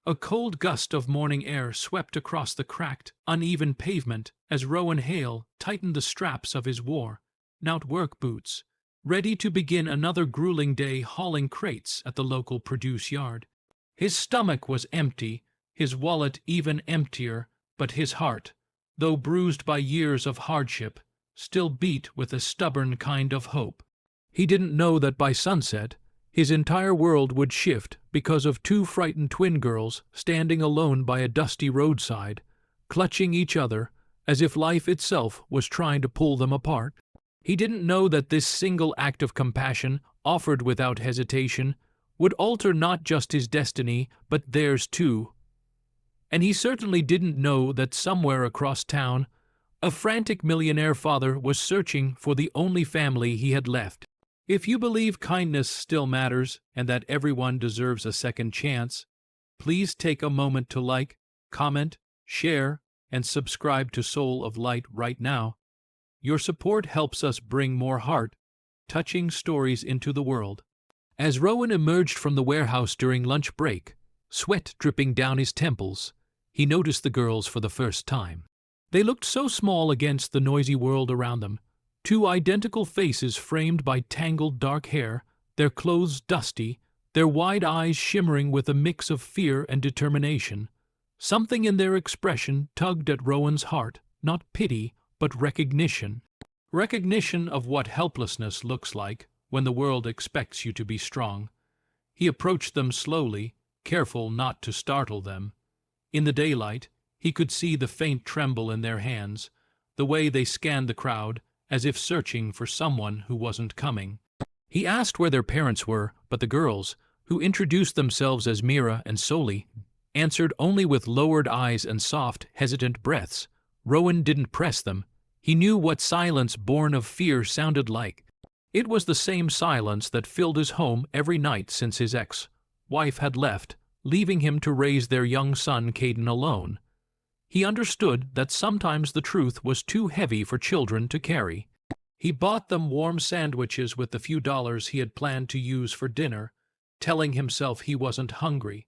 A cold gust of morning air swept across the cracked, uneven pavement as Rowan Hale tightened the straps of his worn-out work boots, ready to begin another grueling day hauling crates at the local produce yard. His stomach was empty, his wallet even emptier, but his heart, though bruised by years of hardship, still beat with a stubborn kind of hope. He didn't know that by sunset, his entire world would shift because of two frightened twin girls standing alone by a dusty roadside, clutching each other as if life itself was trying to pull them apart. He didn't know that this single act of compassion, offered without hesitation, would alter not just his destiny, but theirs too. And he certainly didn't know that somewhere across town, a frantic millionaire father was searching for the only family he had left. If you believe kindness still matters and that everyone deserves a second chance, please take a moment to like, comment, share, and subscribe to Soul of Light right now. Your support helps us bring more heart-touching stories into the world. As Rowan emerged from the warehouse during lunch break, sweat dripping down his temples, he noticed the girls for the first time. They looked so small against the noisy world around them. Two identical faces framed by tangled dark hair, their clothes dusty, their wide eyes shimmering with a mix of fear and determination. Something in their expression tugged at Rowan's heart, not pity, but recognition. Recognition of what helplessness looks like when the world expects you to be strong. He approached them slowly, careful not to startle them. In the daylight, he could see the faint tremble in their hands, the way they scanned the crowd, as if searching for someone who wasn't coming. He asked where their parents were, but the girls, who introduced themselves as Mira and Soli, answered only with lowered eyes and soft, hesitant breaths. Rowan didn't press them. He knew what silence born of fear sounded like. It was the same silence that filled his home every night since his ex-wife had left, leaving him to raise their young son Caden alone. He understood that sometimes the truth was too heavy for children to carry. He bought them warm sandwiches with the few dollars he had planned to use for dinner, telling himself he wasn't hungry.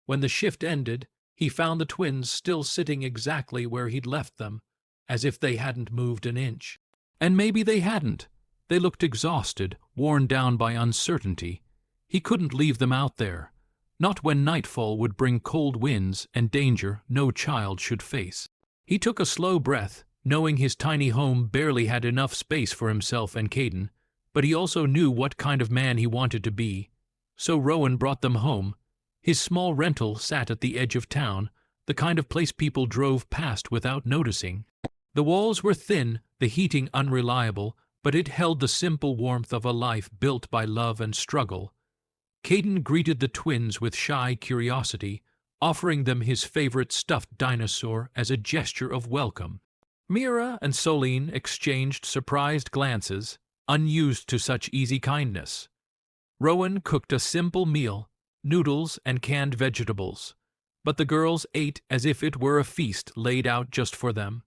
When the shift ended, he found the twins still sitting exactly where he'd left them, as if they hadn't moved an inch. And maybe they hadn't. They looked exhausted, worn down by uncertainty. He couldn't leave them out there. Not when nightfall would bring cold winds and danger no child should face. He took a slow breath, knowing his tiny home barely had enough space for himself and Caden, but he also knew what kind of man he wanted to be. So Rowan brought them home. His small rental sat at the edge of town, the kind of place people drove past without noticing. The walls were thin, the heating unreliable, but it held the simple warmth of a life built by love and struggle. Caden greeted the twins with shy curiosity, offering them his favorite stuffed dinosaur as a gesture of welcome. Mira and Soline exchanged surprised glances, unused to such easy kindness. Rowan cooked a simple meal, noodles and canned vegetables, but the girls ate as if it were a feast laid out just for them.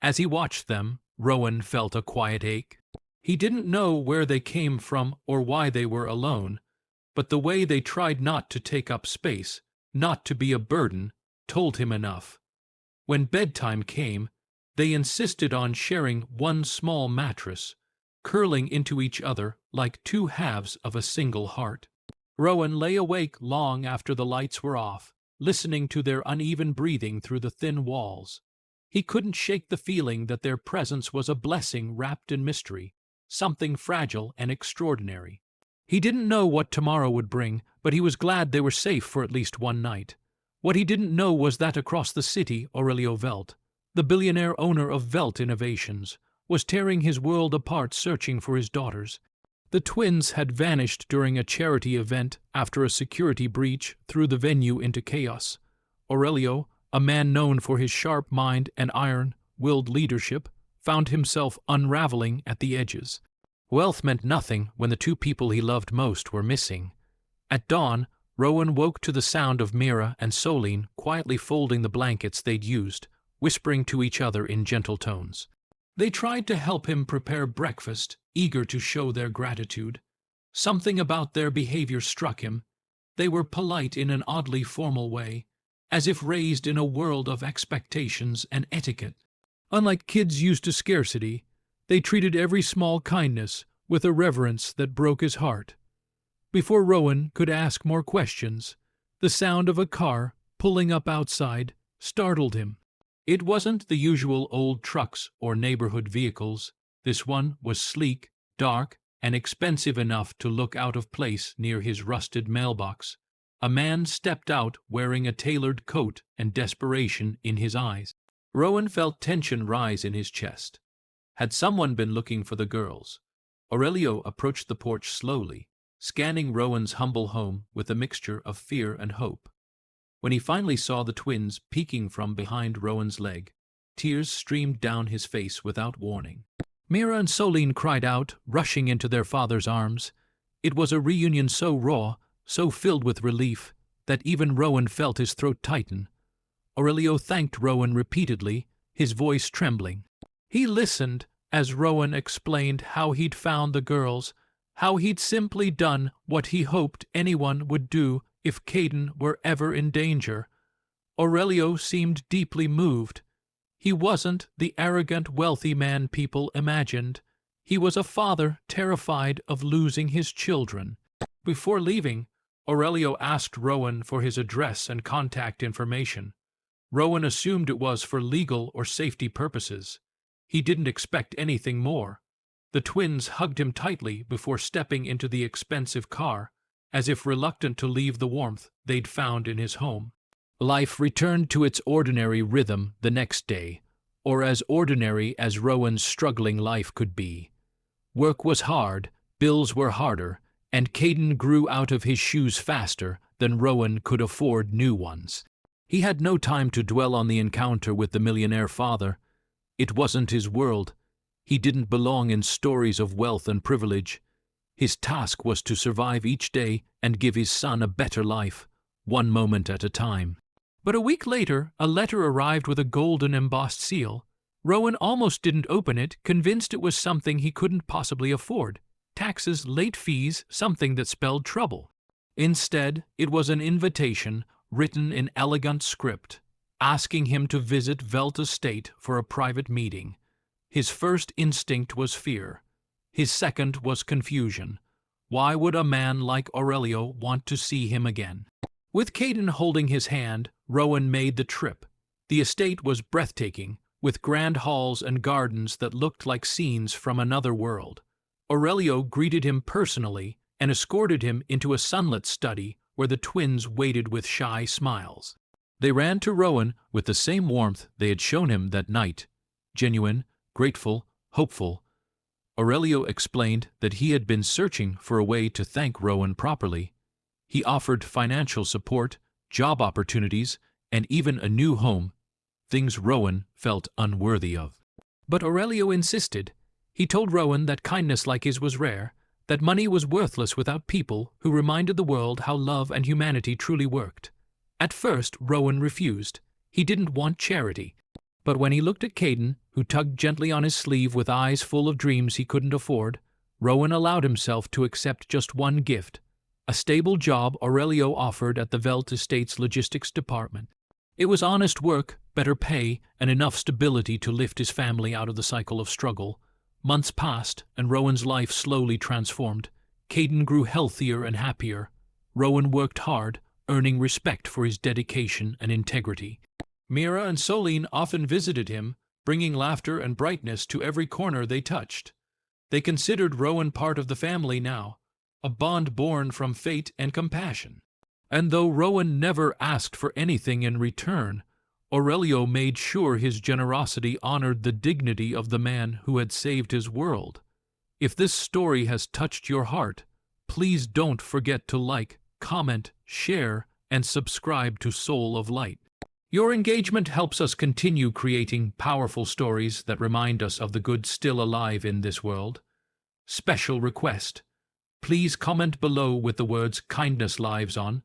As he watched them, Rowan felt a quiet ache. He didn't know where they came from or why they were alone, but the way they tried not to take up space, not to be a burden, told him enough. When bedtime came, they insisted on sharing one small mattress, curling into each other like two halves of a single heart. Rowan lay awake long after the lights were off, listening to their uneven breathing through the thin walls. He couldn't shake the feeling that their presence was a blessing wrapped in mystery, something fragile and extraordinary. He didn't know what tomorrow would bring, but he was glad they were safe for at least one night. What he didn't know was that across the city, Aurelio Velt, the billionaire owner of Velt Innovations, was tearing his world apart searching for his daughters. The twins had vanished during a charity event after a security breach threw the venue into chaos. Aurelio, a man known for his sharp mind and iron-willed leadership, found himself unraveling at the edges. Wealth meant nothing when the two people he loved most were missing. At dawn, Rowan woke to the sound of Mira and Soline quietly folding the blankets they'd used, whispering to each other in gentle tones. They tried to help him prepare breakfast, eager to show their gratitude. Something about their behavior struck him. They were polite in an oddly formal way, as if raised in a world of expectations and etiquette. Unlike kids used to scarcity, they treated every small kindness with a reverence that broke his heart. Before Rowan could ask more questions, the sound of a car pulling up outside startled him. It wasn't the usual old trucks or neighborhood vehicles. This one was sleek, dark, and expensive enough to look out of place near his rusted mailbox. A man stepped out wearing a tailored coat and desperation in his eyes. Rowan felt tension rise in his chest. Had someone been looking for the girls? Aurelio approached the porch slowly, scanning Rowan's humble home with a mixture of fear and hope. When he finally saw the twins peeking from behind Rowan's leg, tears streamed down his face without warning. Mira and Soline cried out, rushing into their father's arms. It was a reunion so raw, so filled with relief, that even Rowan felt his throat tighten. Aurelio thanked Rowan repeatedly, his voice trembling. He listened as Rowan explained how he'd found the girls, how he'd simply done what he hoped anyone would do if Caden were ever in danger. Aurelio seemed deeply moved. He wasn't the arrogant, wealthy man people imagined. He was a father terrified of losing his children. Before leaving, Aurelio asked Rowan for his address and contact information. Rowan assumed it was for legal or safety purposes. He didn't expect anything more. The twins hugged him tightly before stepping into the expensive car, as if reluctant to leave the warmth they'd found in his home. Life returned to its ordinary rhythm the next day, or as ordinary as Rowan's struggling life could be. Work was hard, bills were harder, and Caden grew out of his shoes faster than Rowan could afford new ones. He had no time to dwell on the encounter with the millionaire father. It wasn't his world. He didn't belong in stories of wealth and privilege. His task was to survive each day and give his son a better life, one moment at a time. But a week later, a letter arrived with a golden embossed seal. Rowan almost didn't open it, convinced it was something he couldn't possibly afford. Taxes, late fees, something that spelled trouble. Instead, it was an invitation written in elegant script, asking him to visit Velt Estate for a private meeting. His first instinct was fear. His second was confusion. Why would a man like Aurelio want to see him again? With Caden holding his hand, Rowan made the trip. The estate was breathtaking, with grand halls and gardens that looked like scenes from another world. Aurelio greeted him personally and escorted him into a sunlit study where the twins waited with shy smiles. They ran to Rowan with the same warmth they had shown him that night, genuine, grateful, hopeful. Aurelio explained that he had been searching for a way to thank Rowan properly. He offered financial support, job opportunities, and even a new home, things Rowan felt unworthy of. But Aurelio insisted. He told Rowan that kindness like his was rare, that money was worthless without people who reminded the world how love and humanity truly worked. At first, Rowan refused. He didn't want charity. But when he looked at Caden, who tugged gently on his sleeve with eyes full of dreams he couldn't afford, Rowan allowed himself to accept just one gift, a stable job Aurelio offered at the Velt Estate's logistics department. It was honest work, better pay, and enough stability to lift his family out of the cycle of struggle. Months passed, and Rowan's life slowly transformed. Caden grew healthier and happier. Rowan worked hard, earning respect for his dedication and integrity. Mira and Soline often visited him, bringing laughter and brightness to every corner they touched. They considered Rowan part of the family now, a bond born from fate and compassion. And though Rowan never asked for anything in return, Aurelio made sure his generosity honored the dignity of the man who had saved his world. If this story has touched your heart, please don't forget to like, comment, share, and subscribe to Soul of Light. Your engagement helps us continue creating powerful stories that remind us of the good still alive in this world. Special request: please comment below with the words "Kindness Lives On"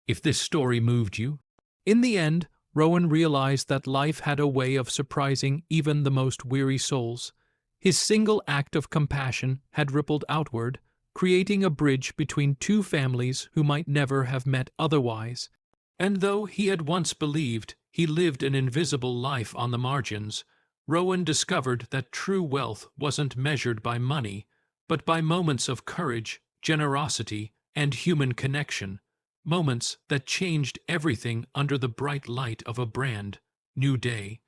if this story moved you. In the end, Rowan realized that life had a way of surprising even the most weary souls. His single act of compassion had rippled outward, creating a bridge between two families who might never have met otherwise. And though he had once believed he lived an invisible life on the margins, Rowan discovered that true wealth wasn't measured by money, but by moments of courage, generosity, and human connection, moments that changed everything under the bright light of a brand new day.